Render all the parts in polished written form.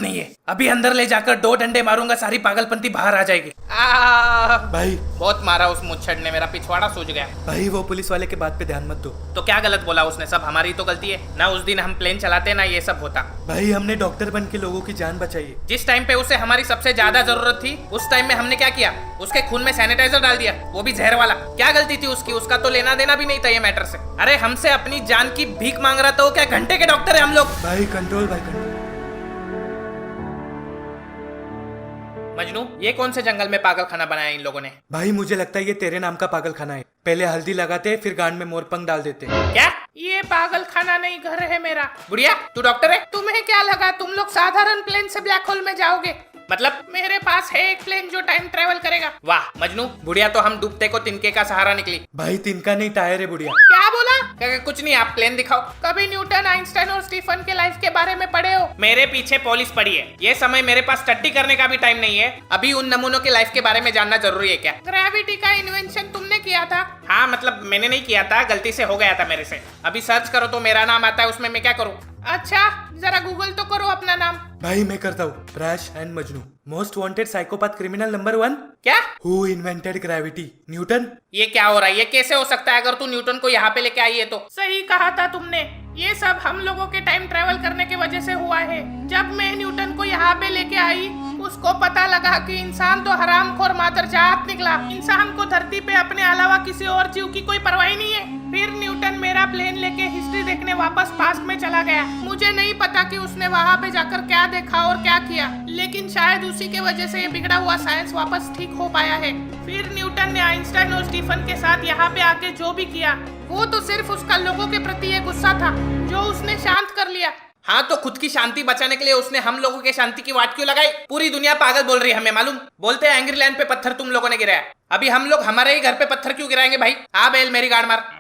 नहीं है, अभी अंदर ले जाकर 2 डंडे मारूंगा, सारी पागलपंती बाहर आ जाएगी। भाई बहुत मारा उस मुच्छड़ ने, मेरा पिछवाड़ा सूज गया। भाई वो पुलिस वाले के बात पे ध्यान मत दो। तो क्या गलत बोला उसने? सब हमारी तो गलती है ना, उस दिन हम प्लेन चलाते ना ये सब होता। भाई हमने डॉक्टर बन के लोगों की जान बचाई है। जिस टाइम पे उसे हमारी सबसे ज्यादा जरूरत थी, उस टाइम में हमने क्या किया? उसके खून में सैनिटाइजर डाल दिया, वो भी जहर वाला। क्या गलती थी उसकी? उसका तो लेना देना भी नहीं था ये मैटर से। अरे हमसे अपनी जान की भीख मांग रहा था वो, क्या घंटे के डॉक्टर है हम लोग? भाई कंट्रोल, भाई कंट्रोल। मजनू, ये कौन से जंगल में पागल खाना बनाया इन लोगों ने? भाई मुझे लगता है ये तेरे नाम का पागल खाना है। पहले हल्दी लगाते फिर गांड में मोरपंख डाल देते। क्या? ये पागल खाना नहीं, घर है मेरा। बुढ़िया तू डॉक्टर है? तुम्हें क्या लगा तुम लोग साधारण प्लेन से ब्लैक होल में जाओगे? मतलब मेरे पास है एक प्लेन जो टाइम ट्रेवल करेगा। वाह मजनू, बुढ़िया तो हम डूबते को तिनके का सहारा निकली। भाई तिनका नहीं टायर है बुढ़िया। क्या बोला? कुछ नहीं, आप प्लेन दिखाओ। कभी न्यूटन, आइंस्टाइन और स्टीफन के लाइफ के बारे में पढ़े हो? मेरे पीछे पॉलिश पड़ी है, ये समय मेरे पास स्टडी करने का भी टाइम नहीं है। अभी उन नमूनों के लाइफ के बारे में जानना जरूरी है क्या? ग्रेविटी का इन्वेंशन तुमने किया था? हाँ मतलब मैंने नहीं किया था, गलती से हो गया था मेरे से। अभी सर्च करो तो मेरा नाम आता है, उसमें मैं क्या करूँ? अच्छा जरा गूगल तो करो अपना नाम। भाई मैं करता हूँ। Brush and Majnu, most wanted psychopath criminal number 1। क्या? Who invented gravity? न्यूटन। ये क्या हो रहा है? ये कैसे हो सकता है? अगर तू न्यूटन को यहाँ पे लेके आई है तो। सही कहा था तुमने, ये सब हम लोगों के टाइम ट्रेवल करने की वजह से हुआ है। जब मैं न्यूटन को यहाँ पे लेके आई, उसको पता लगा कि इंसान तो हरामखोर मादरजात निकला। इंसान को धरती पे अपने अलावा किसी और जीव की कोई परवाह नहीं है। फिर न्यूटन मेरा प्लेन लेके हिस्ट्री देखने वापस पास्ट में चला गया। मुझे नहीं पता कि उसने वहाँ पे जाकर क्या देखा और क्या किया, लेकिन शायद उसी के वजह से ये बिगड़ा हुआ साइंस वापस ठीक हो पाया है। फिर न्यूटन ने आइंस्टाइन और स्टीफन के साथ यहाँ पे आके जो भी किया, वो तो सिर्फ उसका लोगों के प्रति ये गुस्सा था जो उसने शांत कर लिया। हाँ तो खुद की शांति बचाने के लिए उसने हम लोगों के शांति की वाट क्यों लगाई? पूरी दुनिया पागल बोल रही है, हमें मालूम। बोलते हैं एंग्री लैंड पे पत्थर तुम लोगों ने गिराया, अभी हम लोग हमारे ही घर पे पत्थर क्यों गिराएंगे भाई? हाँ बेल मेरी गाड़ मार।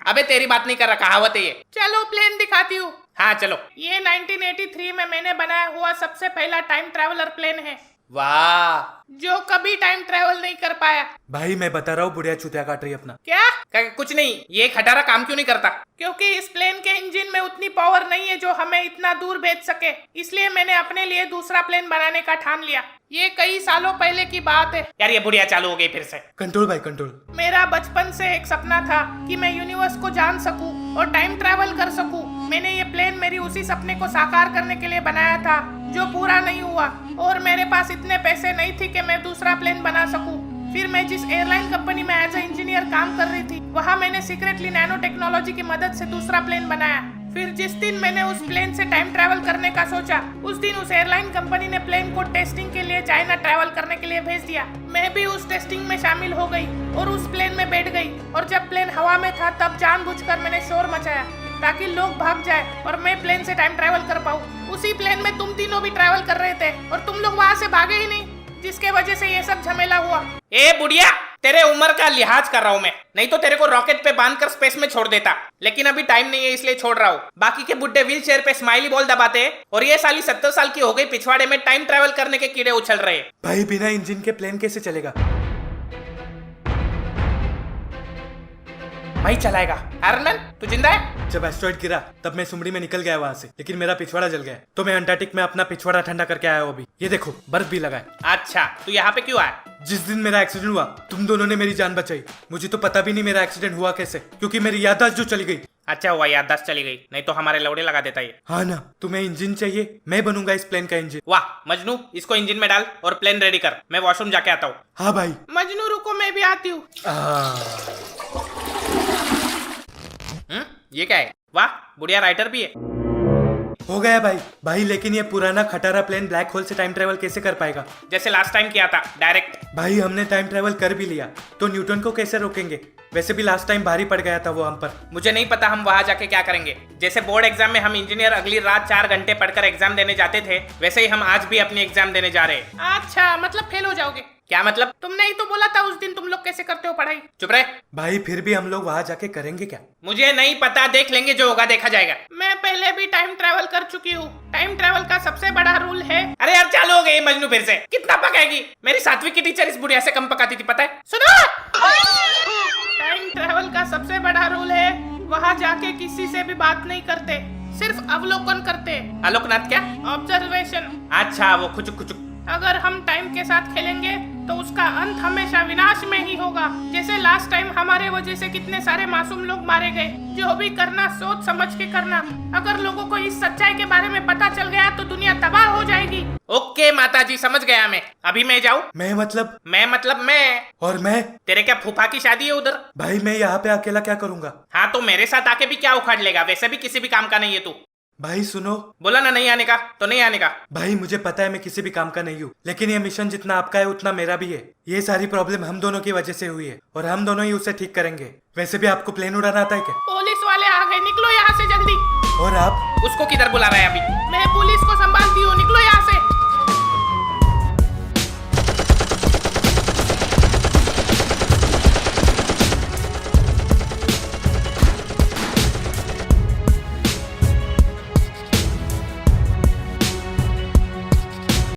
अबे तेरी बात नहीं कर रहा, कहावत है ये। चलो प्लेन दिखाती हूँ। हाँ चलो। ये 1983 में मैंने बनाया हुआ सबसे पहला टाइम ट्रैवलर प्लेन है। वाह, जो कभी टाइम ट्रैवल नहीं कर पाया। भाई मैं बता रहा हूँ, बुढ़िया चुतिया काट रही है अपना। क्या? कुछ नहीं, ये खटारा काम क्यों नहीं करता? क्योंकि इस प्लेन के इंजन में उतनी पावर नहीं है जो हमें इतना दूर भेज सके, इसलिए मैंने अपने लिए दूसरा प्लेन बनाने का ठान लिया। ये कई सालों पहले की बात है। यार ये बुढ़िया चालू हो गई फिर से। कंट्रोल भाई कंट्रोल। मेरा बचपन से एक सपना था कि मैं यूनिवर्स को जान सकूं और टाइम ट्रैवल कर सकूं। मैंने ये प्लेन मेरी उसी सपने को साकार करने के लिए बनाया था जो पूरा नहीं हुआ, और मेरे पास इतने पैसे नहीं थे कि मैं दूसरा प्लेन बना सकूं। फिर मैं जिस एयरलाइन कंपनी में एज ए इंजीनियर काम कर रही थी, वहाँ मैंने सीक्रेटली नैनो टेक्नोलॉजी की मदद से दूसरा प्लेन बनाया। फिर जिस दिन मैंने उस प्लेन से टाइम ट्रैवल करने का सोचा, उस दिन उस एयरलाइन कंपनी ने प्लेन को टेस्टिंग के लिए चाइना ट्रैवल करने के लिए भेज दिया। मैं भी उस टेस्टिंग में शामिल हो गई और उस प्लेन में बैठ गई, और जब प्लेन हवा में था तब जानबूझकर मैंने शोर मचाया ताकि लोग भाग जाए और मैं प्लेन से टाइम ट्रैवल कर पाऊँ। उसी प्लेन में तुम तीनों भी ट्रैवल कर रहे थे और तुम लोग वहाँ से भागे ही नहीं, जिसके वजह से ये सब झमेला हुआ। ए बुढ़िया, तेरे उम्र का लिहाज कर रहा हूँ मैं, नहीं तो तेरे को रॉकेट पे बांधकर स्पेस में छोड़ देता, लेकिन अभी टाइम नहीं है इसलिए छोड़ रहा हूँ। बाकी के बुड्ढे व्हील चेयर पे स्माइली बॉल दबाते और ये साली 70 साल की हो गई, पिछवाड़े में टाइम ट्रैवल करने के कीड़े उछल रहे। भाई बिना इंजन के प्लेन कैसे चलेगा? भाई चलाएगा। आयरन तू जिंदा है? जब एस्ट्रॉइड गिरा तब मैं सुमड़ी में निकल गया वहाँ से, लेकिन मेरा पिछवाड़ा जल गया, तो मैं अंटार्कटिक में अपना पिछवाड़ा ठंडा करके आया हूँ अभी। ये देखो बर्फ भी लगा है। अच्छा तू यहाँ पे क्यों आया? जिस दिन मेरा एक्सीडेंट हुआ तुम दोनों ने मेरी जान बचाई। मुझे तो पता भी नहीं मेरा एक्सीडेंट हुआ कैसे, क्योंकि मेरी याददाश्त जो चली गई। अच्छा हुआ याददाश्त चली गई, नहीं तो हमारे लौड़े लगा देता ये। हाँ ना, तुम्हें इंजन चाहिए, मैं बनूंगा इस प्लेन का इंजन। वाह मजनू, इसको इंजन में डाल और प्लेन रेडी कर, मैं वॉशरूम जाके आता हूँ। हाँ भाई। मजनू रुको, मैं भी आती हूँ। ये क्या है? वाह बुढ़िया राइटर भी है। हो गया भाई। भाई लेकिन ये पुराना खटारा प्लेन ब्लैक होल से टाइम ट्रेवल कैसे कर पाएगा? जैसे लास्ट टाइम किया था, डायरेक्ट। भाई हमने टाइम ट्रेवल कर भी लिया तो न्यूटन को कैसे रोकेंगे? वैसे भी लास्ट टाइम भारी पड़ गया था वो हम पर। मुझे नहीं पता हम वहाँ जाके क्या करेंगे। जैसे बोर्ड एग्जाम में हम इंजीनियर अगली रात 4 घंटे पढ़कर एग्जाम देने जाते थे, वैसे ही हम आज भी अपनी एग्जाम देने जा रहे हैं। अच्छा मतलब फेल हो जाओगे? क्या मतलब? तुमने ही तो बोला था उस दिन तुम लोग कैसे करते हो पढ़ाई। चुप रहे। भाई फिर भी हम लोग वहाँ जाके करेंगे क्या? मुझे नहीं पता, देख लेंगे, जो होगा देखा जाएगा। मैं पहले भी टाइम ट्रैवल कर चुकी हूँ। टाइम ट्रैवल का सबसे बड़ा रूल है। अरे यार चालू हो गई मजनू फिर से, कितना पकाएगी? मेरी 7वीं की टीचर इस बुढ़िया से कम पकाती थी, पता है? सुनो, टाइम ट्रैवल का सबसे बड़ा रूल है, वहाँ जाके किसी से भी बात नहीं करते, सिर्फ अवलोकन करते। आलोकनाथ क्या? ऑब्जर्वेशन। अच्छा, वो खुचुक खुचुक। अगर हम टाइम के साथ खेलेंगे तो उसका अंत हमेशा विनाश में ही होगा। जैसे लास्ट टाइम हमारे वजह से कितने सारे मासूम लोग मारे गए। जो भी करना सोच समझ के करना। अगर लोगों को इस सच्चाई के बारे में पता चल गया तो दुनिया तबाह हो जाएगी। ओके माताजी, समझ गया मैं। अभी मैं जाऊँ? मैं मतलब? मैं। और मैं? तेरे क्या फूफा की शादी है उधर? भाई मैं यहाँ पे अकेला क्या करूँगा? हाँ तो मेरे साथ आके भी क्या उखाड़ लेगा? वैसे भी किसी भी काम का नहीं है तू। भाई सुनो। बोला ना नहीं आने का, तो नहीं आने का। भाई मुझे पता है मैं किसी भी काम का नहीं हूँ, लेकिन ये मिशन जितना आपका है उतना मेरा भी है। ये सारी प्रॉब्लम हम दोनों की वजह से हुई है और हम दोनों ही उसे ठीक करेंगे। वैसे भी आपको प्लेन उड़ाना आता है क्या? पुलिस वाले आ गए, निकलो यहाँ से जल्दी। और आप? उसको किधर बुला रहा है अभी? मैं पुलिस को संभालती हूँ, निकलो यहाँ से।